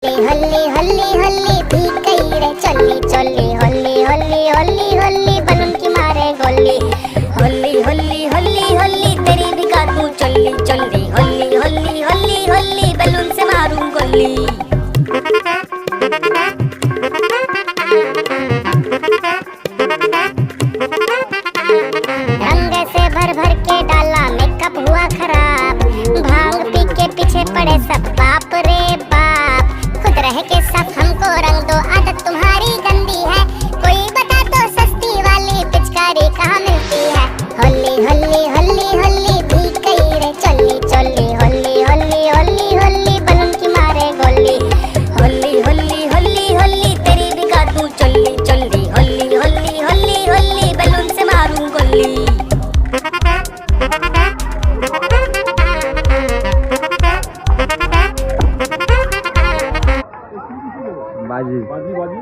होली होली होली भीग गई रे चली चली होली होली होली होली बलून की मारे गोली होली होली होली होली तेरी भी काटूं चली चली होली होली होली होली बलून से मारूं गोली। रंग से भर भर के डाला मेकअप हुआ खराब, भांग पी के पीछे पड़े सब बाप रे बाप। खुद रह के सब हमको रंग दो, आदत तुम्हारी गंदी है, कोई बता दो सस्ती वाली पिचकारी कहाँ मिलती है। होली होली होली होली भीग गई रे चली चली होली होली होली होली बलून की मारे गोली होली होली होली होली तेरी भी काटूं चली चली होली होली होली होली बलून से मारूं गोली। बाजी बाजी बाजी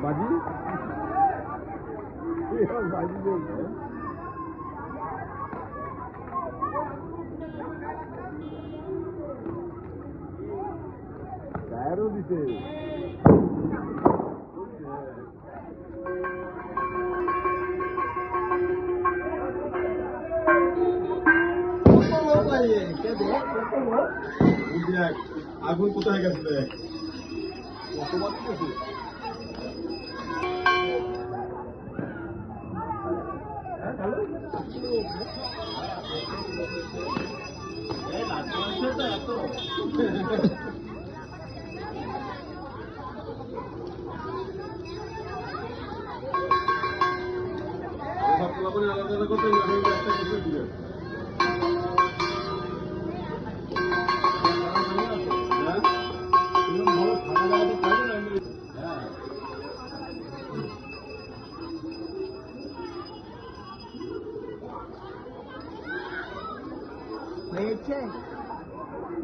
बाजी बाजी बोलते हैं। टायरों दिसे আগুন কোথায় গেছে? আলাদা করতে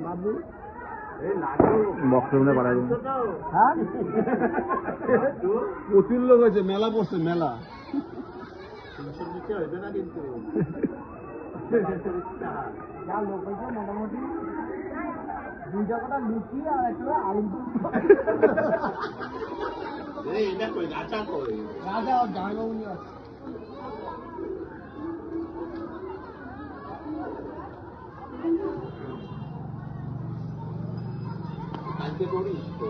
বাবু বক্সরুমে পাঠাই দিন। হ্যাঁ প্রচুর লোক হয়েছে, মেলা পড়ছে মেলা। হইবে না কিন্তু লোক হয়েছে মোটামুটি 2 টাকাটা লুচি আর একটা আলু। এটা কই রাজা কই রাজা আর জামাইবাবু নিয়ে আসছে। আজকে করিস তো?